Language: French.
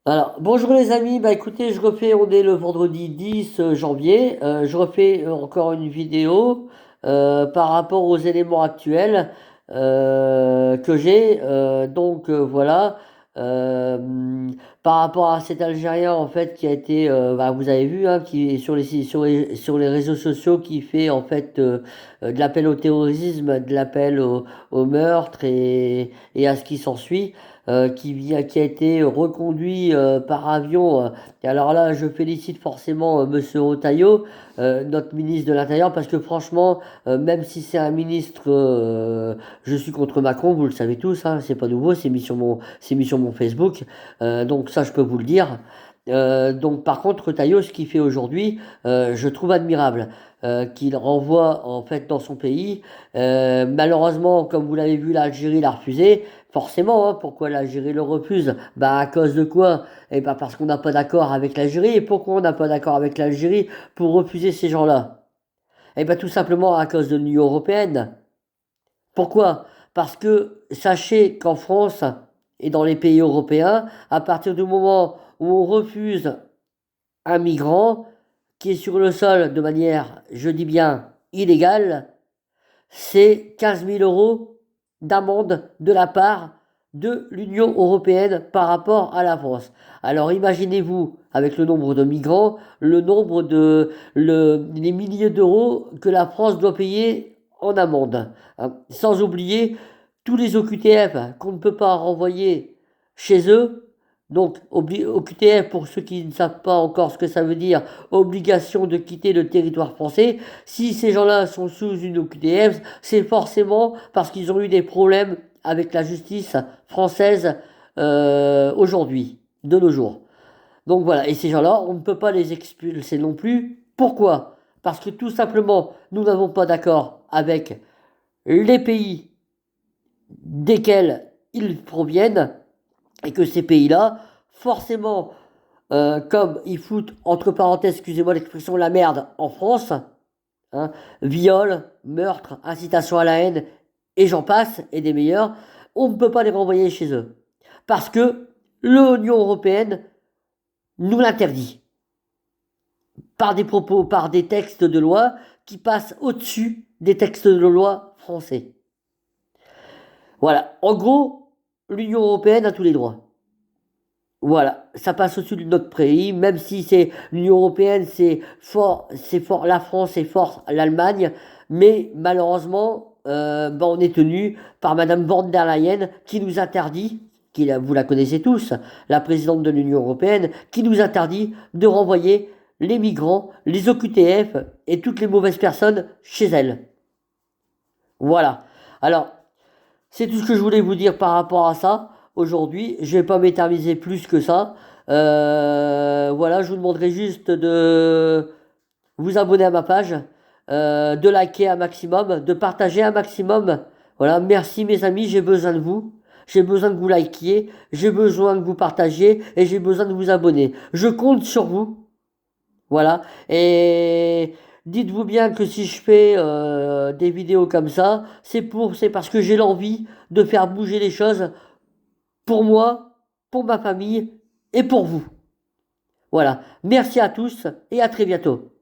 Alors, bonjour les amis, bah écoutez, on est le vendredi 10 janvier, je refais encore une vidéo par rapport aux éléments actuels que j'ai. Voilà, euh, par rapport à cet Algérien en fait qui a été, vous avez vu, hein, qui est sur les réseaux sociaux, qui fait en fait de l'appel au terrorisme, de l'appel au meurtre et à ce qui s'ensuit qui a été reconduit par avion. Et alors là, je félicite forcément Monsieur Retailleau, notre ministre de l'Intérieur, parce que franchement, même si c'est un ministre, je suis contre Macron, vous le savez tous, hein, c'est pas nouveau, c'est mis sur mon Facebook, donc ça, je peux vous le dire. Donc par contre, Retailleau, ce qu'il fait aujourd'hui, je trouve admirable. Qu'il renvoie en fait dans son pays. Malheureusement, comme vous l'avez vu, l'Algérie l'a refusé. Forcément, hein, pourquoi l'Algérie le refuse? Bah à cause de quoi? Eh bah parce qu'on n'a pas d'accord avec l'Algérie. Et pourquoi on n'a pas d'accord avec l'Algérie pour refuser ces gens-là? Eh bah tout simplement à cause de l'Union européenne. Pourquoi? Parce que sachez qu'en France et dans les pays européens, à partir du moment où on refuse un migrant qui est sur le sol de manière, je dis bien, illégale, c'est 15 000 euros d'amende de la part de l'Union européenne par rapport à la France. Alors imaginez-vous, avec le nombre de migrants, les milliers d'euros que la France doit payer en amende. Hein. Sans oublier tous les OQTF qu'on ne peut pas renvoyer chez eux. Donc, OQTF, pour ceux qui ne savent pas encore ce que ça veut dire, obligation de quitter le territoire français. Si ces gens-là sont sous une OQTF, c'est forcément parce qu'ils ont eu des problèmes avec la justice française aujourd'hui, de nos jours. Donc voilà, et ces gens-là, on ne peut pas les expulser non plus. Pourquoi? Parce que tout simplement, nous n'avons pas d'accord avec les pays desquels ils proviennent, et que ces pays-là, forcément, comme ils foutent, entre parenthèses, excusez-moi l'expression, la merde en France, hein, viol, meurtre, incitation à la haine, et j'en passe, et des meilleurs, on ne peut pas les renvoyer chez eux. Parce que l'Union européenne nous l'interdit. Par des propos, par des textes de loi qui passent au-dessus des textes de loi français. Voilà. En gros, l'Union européenne a tous les droits. Voilà, ça passe au-dessus de notre pays, même si c'est l'Union européenne, c'est fort la France et fort l'Allemagne, mais malheureusement, on est tenu par Madame von der Leyen qui nous interdit, vous la connaissez tous, la présidente de l'Union européenne, qui nous interdit de renvoyer les migrants, les OQTF et toutes les mauvaises personnes chez elle. Voilà. Alors, c'est tout ce que je voulais vous dire par rapport à ça aujourd'hui. Je vais pas m'éterniser plus que ça. Voilà, je vous demanderai juste de vous abonner à ma page, de liker un maximum, de partager un maximum. Voilà, merci mes amis, j'ai besoin de vous. J'ai besoin que vous likiez, j'ai besoin que vous partagiez et j'ai besoin de vous abonner. Je compte sur vous. Voilà. Et dites-vous bien que si je fais des vidéos comme ça, c'est parce que j'ai l'envie de faire bouger les choses pour moi, pour ma famille et pour vous. Voilà. Merci à tous et à très bientôt.